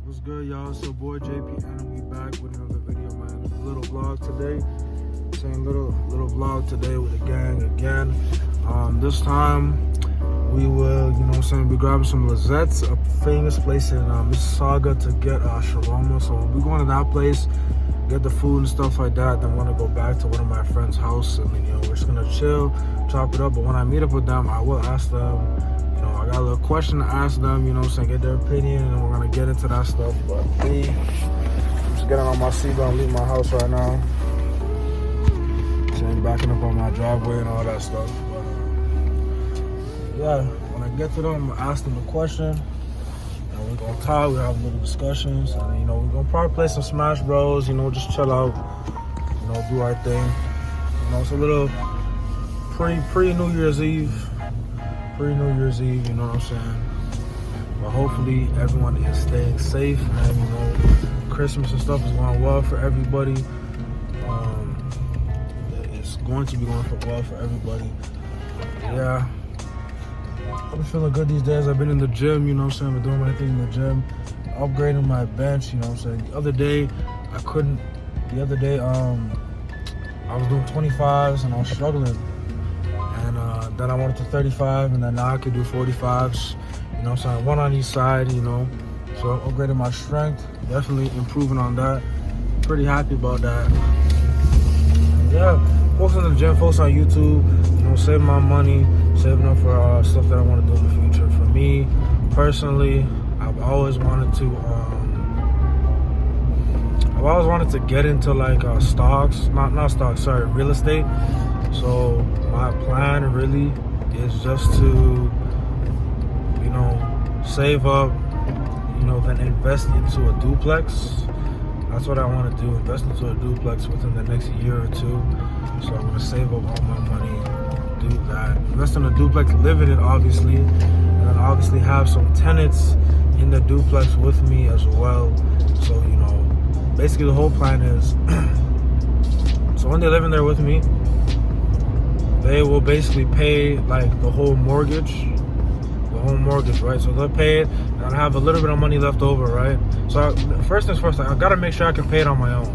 What's good, y'all? It's your boy JP and we back with another video, man. A little vlog today. Saying little vlog today with the gang again. This time we will, be grabbing some Lizette's, a famous place in Mississauga, to get shawarma. So we'll be going to that place, get the food and stuff like that. Then want to go back to one of my friends' house, and then we're just gonna chill, chop it up. But when I meet up with them, I will ask them. I got a little question to ask them, get their opinion, and we're gonna get into that stuff. But I'm just getting on my seatbelt and leaving my house right now. Backing up on my driveway and all that stuff. But yeah, when I get to them, I'm gonna ask them a question, and we're gonna talk. We have little discussions, and we're gonna probably play some Smash Bros. Just chill out, do our thing. It's a little pre New Year's Eve. Pre-New Year's Eve, you know what I'm saying? But hopefully everyone is staying safe, and Christmas and stuff is going well for everybody. It's going to be going well for everybody. Yeah, I've been feeling good these days. I've been in the gym, I've been doing my thing in the gym, upgrading my bench, The other day I was doing 25s and I was struggling. Then I went to 35, and then now I could do 45s, so I one on each side, so I'm upgrading my strength, definitely improving on that. Pretty happy about that. Yeah, focus on the gym, focus on YouTube, saving my money, saving up for stuff that I want to do in the future. For me, personally, I've always wanted to get into real estate. So my plan really is just to, save up, then invest into a duplex. That's what I want to do, invest into a duplex within the next year or two. So I'm going to save up all my money, do that. Invest in a duplex, live in it, obviously. And then obviously have some tenants in the duplex with me as well. So, basically the whole plan is, so when they live in there with me, they will basically pay the whole mortgage, right? So they'll pay it, and I have a little bit of money left over, right? So first things first, I gotta make sure I can pay it on my own,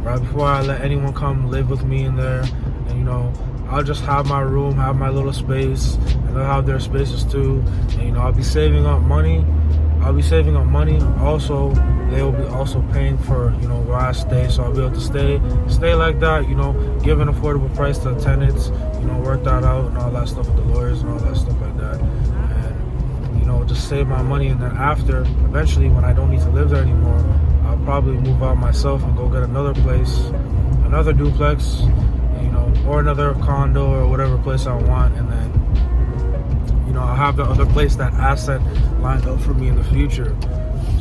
right? Before I let anyone come live with me in there, and I'll just have my room, have my little space, and they'll have their spaces too. And I'll be saving up money. Also, they will be also paying for where I stay, so I'll be able to stay like that. Give an affordable price to the tenants. Work that out and all that stuff with the lawyers and all that stuff like that, and just save my money. And then eventually, when I don't need to live there anymore, I'll probably move out myself and go get another place, another duplex, or another condo or whatever place I want, and then I'll have the other place, that asset lined up for me in the future.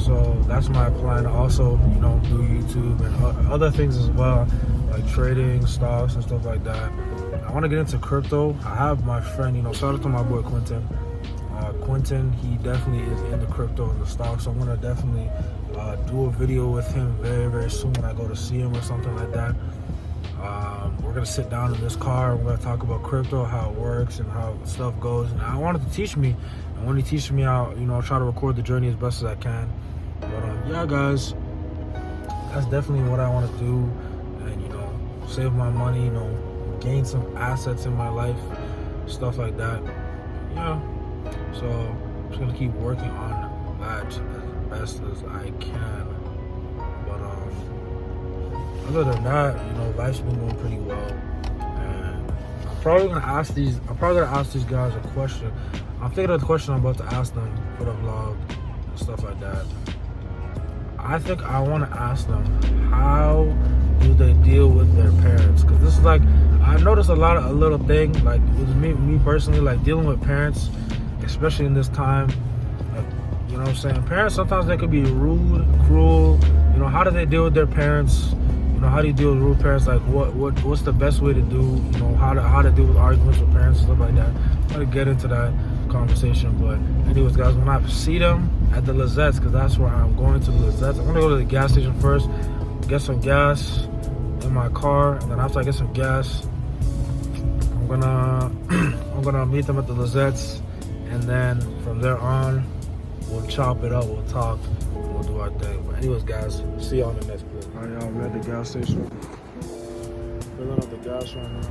So that's my plan. Also, do YouTube and other things as well, like trading stocks and stuff like that. I want to get into crypto. I have my friend, shout out to my boy Quentin. Quentin, he definitely is into crypto and the stocks. So I'm going to definitely do a video with him very, very soon when I go to see him or something like that. We're going to sit down in this car. We're going to talk about crypto, how it works and how stuff goes. And I wanted to teach me. And when he teaches me out, I'll try to record the journey as best as I can. But yeah, guys, that's definitely what I want to do. And, save my money, gain some assets in my life, stuff like that. Yeah. So I'm just going to keep working on that as best as I can. But other than that, life's been going pretty well. And I'm probably gonna ask these guys a question. I'm thinking of the question I'm about to ask them for the vlog and stuff like that. I think I want to ask them, how do they deal with their parents? Because this is I noticed a little thing, with me personally, dealing with parents, especially in this time. You know what I'm saying? Parents, sometimes they could be rude, cruel. How do they deal with their parents? How do you deal with rude parents? What's the best way to do? How to deal with arguments with parents and stuff like that. I'm gonna get into that conversation. But anyways, guys, when I see them at the Lizette's, because that's where I'm going to the Lizette's, I'm gonna go to the gas station first, get some gas in my car, and then after I get some gas, I'm gonna meet them at the Lizette's, and then from there on, we'll chop it up, we'll talk, we'll do our thing. But anyways, guys, see y'all in the next clip. All right, y'all, we're at the gas station. Filling up the gas right now.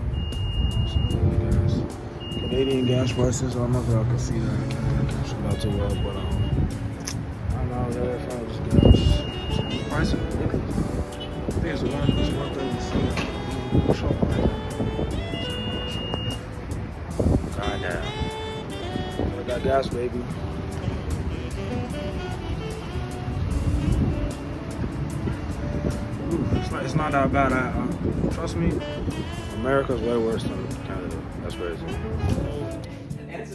Some good gas. Canadian gas prices. I don't know if y'all can see that. Should not too well, but I'm out there trying to just gas. Price is ridiculous. I think it's 136. God damn. I got gas, baby. It's not that bad. Trust me, America's way worse than Canada. That's crazy.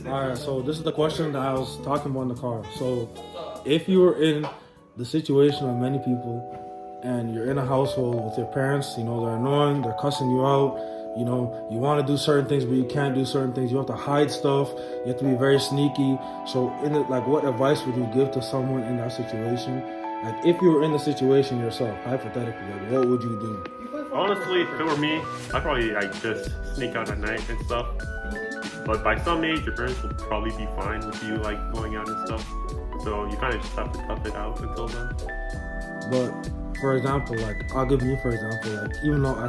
Alright, so this is the question that I was talking about in the car. So, if you were in the situation of many people and you're in a household with your parents, you know, they're annoying, they're cussing you out, you know, you want to do certain things, but you can't do certain things. You have to hide stuff. You have to be very sneaky. So, what advice would you give to someone in that situation? Like, if you were in the situation yourself, hypothetically, like, what would you do? Honestly, if it were me, I'd probably just sneak out at night and stuff. But by some age, your parents will probably be fine with you going out and stuff. So you kind of just have to tough it out until then. But for example, I'll give you for example, even though I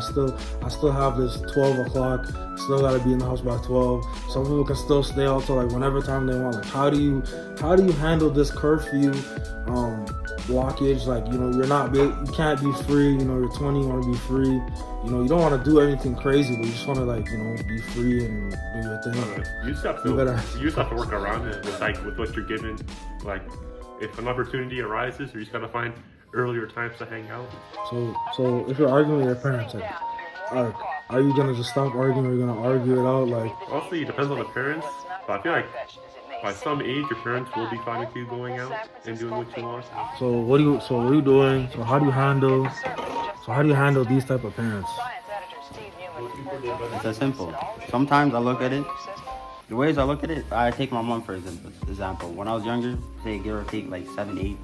still have this 12 o'clock, still gotta be in the house by 12. Some people can still stay out till whenever time they want. How do you handle this curfew blockage? You can't be free. You know, you're 20, you want to be free. You know, you don't want to do anything crazy, but you just want to be free and do your thing. You just have to work around it with what you're given. Like, if an opportunity arises, you just gotta find earlier times to hang out. So if you're arguing with your parents, are you gonna just stop arguing, or are you gonna argue it out? Honestly, it depends on the parents, but I feel like by some age, your parents will be fine with you going out and doing what you want. So what are you doing? So how do you handle these type of parents? It's that simple. Sometimes I look at it. The ways I look at it, I take my mom for example. When I was younger, say give or take 7, 8,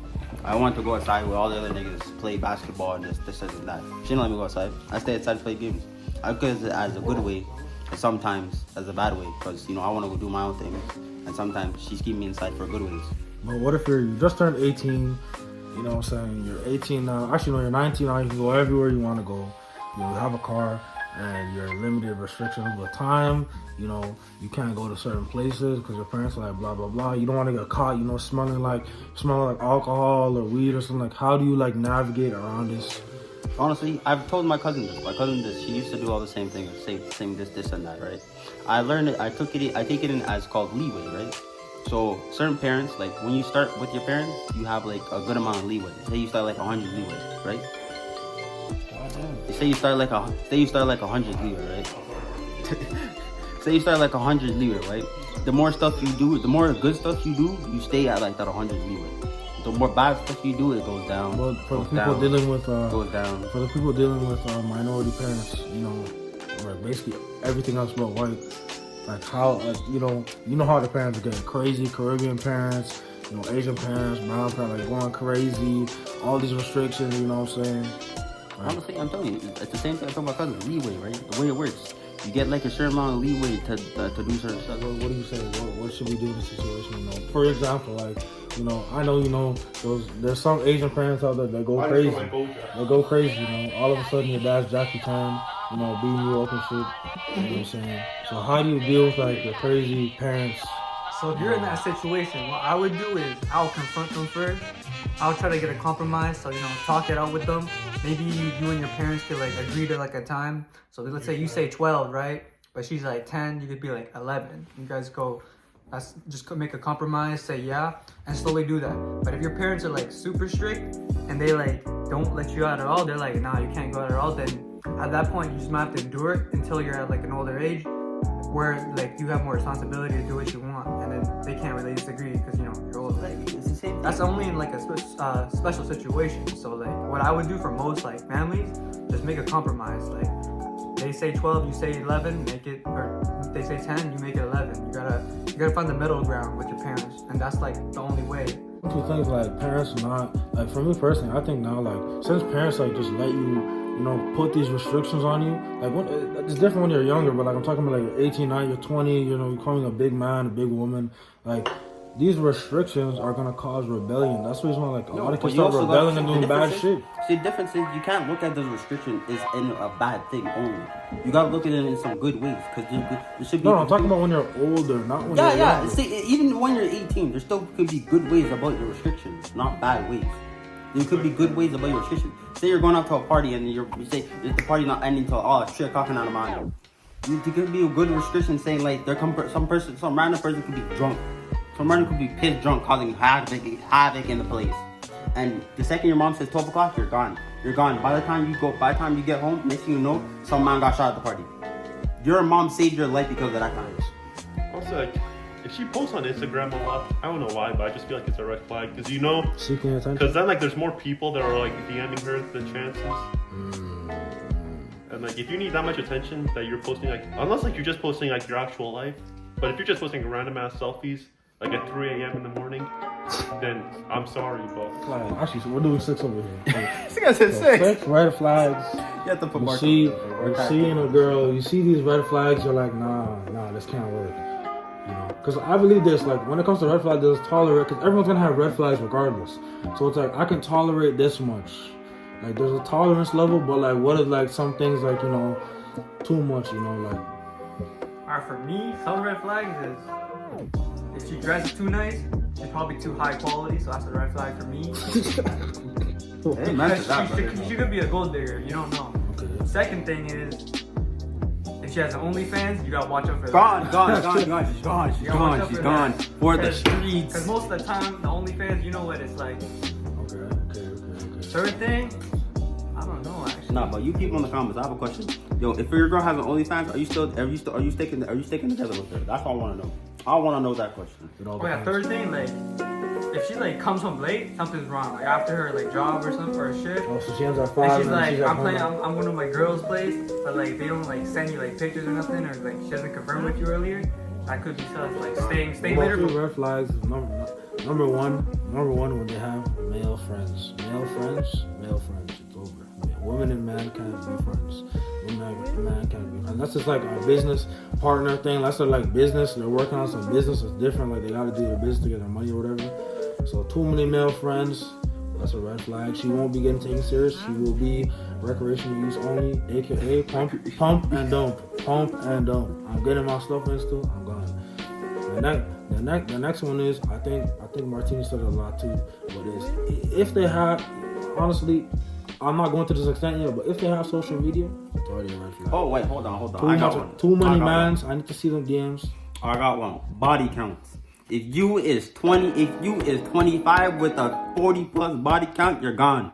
I wanted to go outside with all the other niggas, play basketball and this and that. She didn't let me go outside. I stayed outside to play games. I look at it as a good way, and sometimes as a bad way, because I want to go do my own things, and sometimes she's keeping me inside for good ways. But what if you just turned 18? You know what I'm saying? You're 18 now. Actually, no, you're 19 now. You can go everywhere you want to go. You have a car, and you're limited restrictions with time. You know, you can't go to certain places because your parents are like blah blah blah. You don't want to get caught, smelling like alcohol or weed or something. How do you navigate around this? Honestly, I've told my cousin this. My cousin this. She used to do all the same things, same this and that, right? I learned it. I take it in as called leeway, right? So certain parents, when you start with your parents, you have a good amount of leeway. Say you start 100 leeway, right? Say you start 100 leeway, right? Say you start 100 leeway, right? The more stuff you do, the more good stuff you do, you stay at that 100 leeway. The more bad stuff you do, it goes down. Well, for the people dealing with goes down. For the people dealing with minority parents, basically everything else but white. How how the parents are getting crazy. Caribbean parents, Asian parents, brown parents, going crazy. All these restrictions, you know what I'm saying? Honestly, I'm telling you, it's the same thing I told my cousin. Leeway, right? The way it works, you get a certain amount of leeway to do certain stuff. What do you say? What should we do in this situation? For example, I know, there's some Asian parents out there that go crazy. They go crazy, all of a sudden your dad's Jackie Chan, beating you up and shit. You know what I'm saying? So how do you deal with your crazy parents? So if you're in that situation, what I would do is I'll confront them first. I'll try to get a compromise, so talk it out with them. Maybe you and your parents could agree to a time. So let's say you say 12, right? But she's 10, you could be 11. You guys go, just make a compromise, say yeah, and slowly do that. But if your parents are super strict and they don't let you out at all, they're nah, you can't go out at all, then at that point you just might have to endure it until you're at an older age, where you have more responsibility to do what you want, and then they can't really disagree because you're older. It's the same thing. That's only in a special situation. So what I would do for most families, just make a compromise. They say 12, you say 11, make it, or they say 10, you make it 11. You gotta find the middle ground with your parents, and that's the only way. Two things parents are not for me personally. I think now since parents just let you put these restrictions on you. It's different when you're younger, but I'm talking about 18, 19, you're 20, you're becoming a big man, a big woman. these restrictions are gonna cause rebellion. That's the reason why like a lot of but kids you start also rebelling gotta and see doing the bad difference shit. is- See, the difference is you can't look at this restriction as in a bad thing only. You gotta look at it in some good ways because there should be. No, I'm talking about when you're older, not when Yeah, you're yeah. younger. See, even when you're 18, there still could be good ways about your restrictions, not bad ways. There could be good ways about your restrictions. Say you're going out to a party and you say the party not ending till 3 o'clock in the morning. There could be a good restriction saying like some random person could be drunk. Some random could be pissed drunk, causing havoc in the place. And the second your mom says 12 o'clock, you're gone. You're gone. By the time you get home, next thing you know, some man got shot at the party. Your mom saved your life because of that kind of. Also, like, if she posts on Instagram a lot, I don't know why, but I just feel like it's a red flag. Because you know, Seeking attention. because then like there's more people that are like DMing her the chances. And like if you need that much attention that you're posting like, unless like you're just posting like your actual life, but if you're just posting random ass selfies like at 3 a.m. in the morning, then I'm sorry, but Actually, so we're doing 6 over here. This guy said So 6. 6 red flags. You have to put You more. see, you're seeing a girl, you see these red flags, you're like, nah, this can't work. You know, because I believe this, like, when it comes to red flags, there's tolerate, because everyone's gonna have red flags regardless. So it's like, I can tolerate this much. Like, there's a tolerance level, but like, what if like some things like, you know, too much, you know, like. Alright, for me, some red flags is if she dresses too nice, she's probably too high quality, so that's a red flag for me. Hey, man, Because that, she could be a gold digger, you don't know. Okay. Second thing is, if she has an OnlyFans, you gotta watch out for Gone. that. She's gone. For the streets. Because most of the time, the OnlyFans, you know what it's like. Okay. Third thing, I don't know actually. Nah, but you people in the comments, I have a question. Yo, if your girl has an OnlyFans, are you sticking together with her? That's all I want to know. I want to know that question. It all Oh yeah, depends. third thing, like, if she like comes home late, something's wrong. Like after her like job or something or a shift. Oh, so she ends at 5 And she's and like, she's at I'm home. going to my girl's place, but like they don't like send you like pictures or nothing, or like she doesn't confirm with you earlier. That could be sus. Like stay Well, later. two red flags is number one when they have male friends. It's over. Women and man can't be friends. Women and man can't be friends. That's just like a business partner thing. That's their like business. They're working on some business. It's different. Like they gotta do their business to get their money or whatever. So too many male friends. That's a red flag. She won't be getting taken serious. She will be recreational use only, aka pump and dump. Pump and dump. I'm getting my stuff in still. I'm gone. The next one is I think Martina said it a lot too. But is if they have, honestly, I'm not going to this extent yet. But if they have social media, it's already a red flag. Oh wait, hold on. I got one. Too many I got mans. I need to see them DMs. I got one. Body counts. If you is 25 with a 40 plus body count, you're gone.